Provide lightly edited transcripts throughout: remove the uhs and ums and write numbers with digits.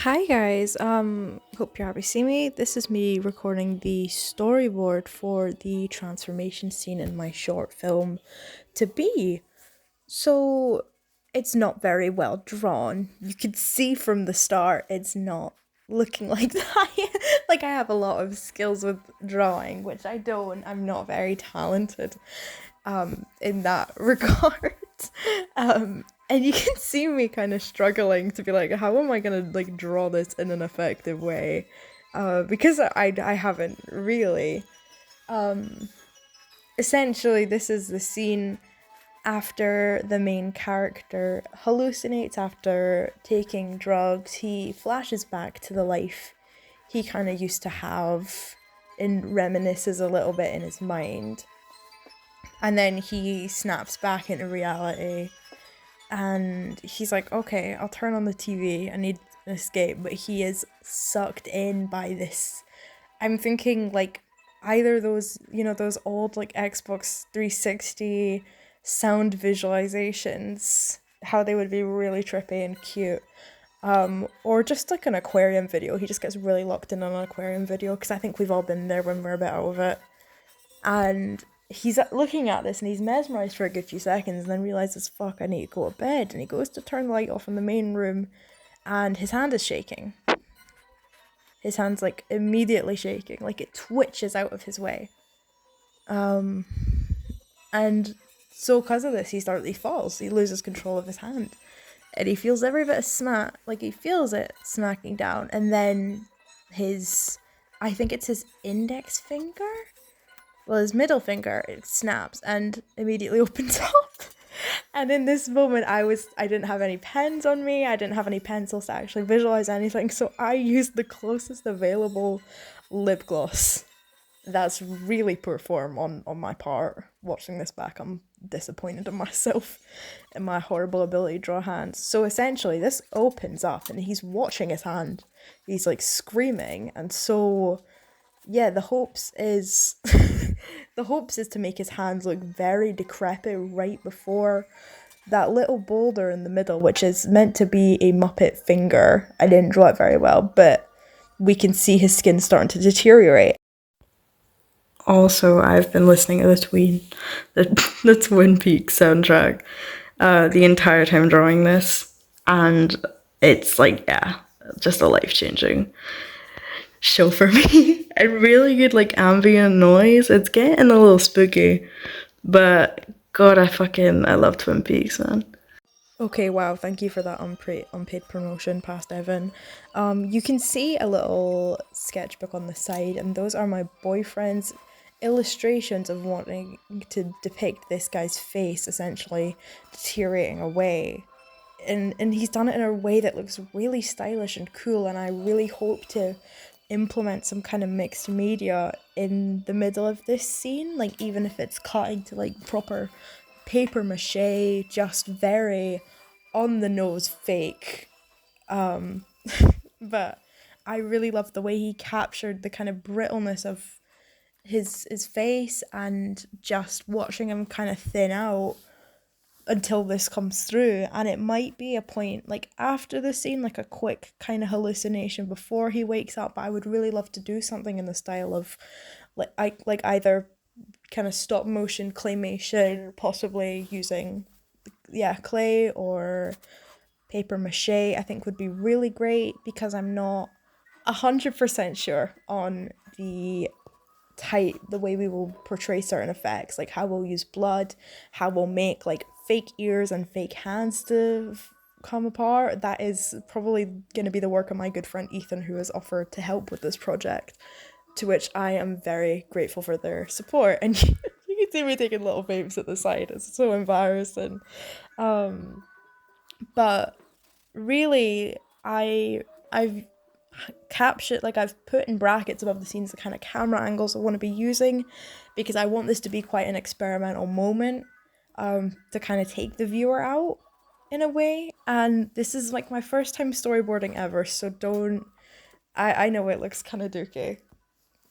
Hi guys, hope you're happy to see me. This is me recording the storyboard for the transformation scene in my short film to be. So it's not very well drawn. You could see from the start it's not looking like that. Like I have a lot of skills with drawing, which I don't. I'm not very talented in that regard. And you can see me kind of struggling to be like, how am I gonna like draw this in an effective way? Because I haven't really. Essentially, this is the scene after the main character hallucinates after taking drugs. He flashes back to the life he kind of used to have and reminisces a little bit in his mind. And then he snaps back into reality and he's like, okay, I'll turn on the TV. I need an escape. But he is sucked in by this. I'm thinking like either those, those old like Xbox 360 sound visualizations, how they would be really trippy and cute. Or just like an aquarium video. He just gets really locked in on an aquarium video because I think we've all been there when we're a bit out of it. And he's looking at this and he's mesmerized for a good few seconds and then realizes, fuck, I need to go to bed. And he goes to turn the light off in the main room and his hand is shaking. His hand's like immediately shaking, like it twitches out of his way. And so because of this, he falls. He loses control of his hand. And he feels every bit of smack, like he feels it smacking down. And then I think it's his index finger? Well, his middle finger, it snaps and immediately opens up. And in this moment, I didn't have any pens on me. I didn't have any pencils to actually visualize anything. So I used the closest available lip gloss. That's really poor form on my part. Watching this back, I'm disappointed in myself and my horrible ability to draw hands. So essentially, this opens up and he's watching his hand. He's like screaming, and so yeah, the hopes is the hopes is to make his hands look very decrepit right before that little boulder in the middle, which is meant to be a Muppet finger. I didn't draw it very well, but we can see his skin starting to deteriorate. Also, I've been listening to the Twin Peaks soundtrack the entire time drawing this, and it's like, yeah, just a life changing show for me. And really good like ambient noise. It's getting a little spooky, but God, I love Twin Peaks, man. Okay, wow, thank you for that unpaid promotion, past Evan. You can see a little sketchbook on the side, and those are my boyfriend's illustrations of wanting to depict this guy's face essentially deteriorating away. And he's done it in a way that looks really stylish and cool, and I really hope to implement some kind of mixed media in the middle of this scene, like even if it's cut into like proper paper mache, just very on the nose fake. But I really love the way he captured the kind of brittleness of his face and just watching him kind of thin out until this comes through. And it might be a point like after the scene, like a quick kind of hallucination before he wakes up. But I would really love to do something in the style of like either kind of stop motion claymation, possibly using clay or paper mache. I think would be really great because I'm not 100% sure on the way we will portray certain effects, like how we'll use blood, how we'll make like fake ears and fake hands to come apart. That is probably going to be the work of my good friend Ethan, who has offered to help with this project, to which I am very grateful for their support. And you can see me taking little vapes at the side. It's so embarrassing. But really, I've captured, like I've put in brackets above the scenes the kind of camera angles I want to be using, because I want this to be quite an experimental moment, to kind of take the viewer out in a way. And this is like my first time storyboarding ever, so don't. I know it looks kind of dookie.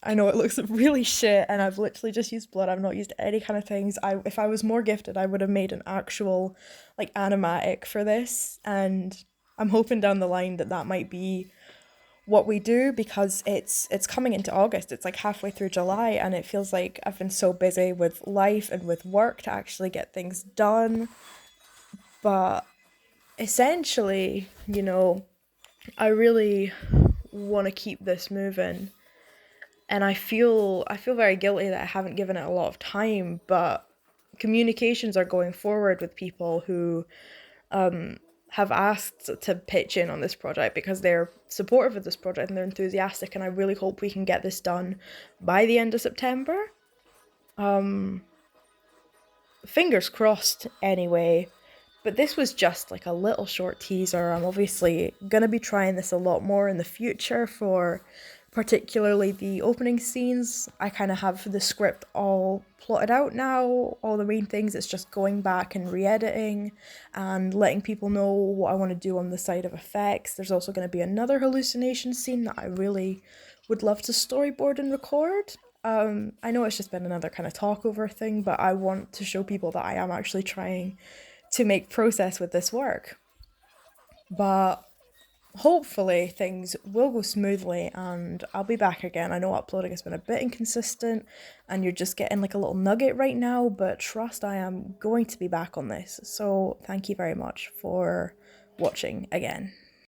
I know it looks really shit, and I've literally just used blood. I've not used any kind of things. If I was more gifted, I would have made an actual like animatic for this, and I'm hoping down the line that that might be what we do, because it's coming into August. It's like halfway through July, and it feels like I've been so busy with life and with work to actually get things done. But essentially, I really want to keep this moving, and I feel very guilty that I haven't given it a lot of time, but communications are going forward with people who have asked to pitch in on this project because they're supportive of this project and they're enthusiastic, and I really hope we can get this done by the end of September. Fingers crossed anyway. But this was just like a little short teaser. I'm obviously going to be trying this a lot more in the future for particularly the opening scenes. I kind of have the script all plotted out now, all the main things. It's just going back and re-editing and letting people know what I want to do on the side of effects. There's also going to be another hallucination scene that I really would love to storyboard and record. I know it's just been another kind of talkover thing, but I want to show people that I am actually trying to make process with this work. But hopefully things will go smoothly and I'll be back again. I know uploading has been a bit inconsistent and you're just getting like a little nugget right now, but trust, I am going to be back on this. So thank you very much for watching again.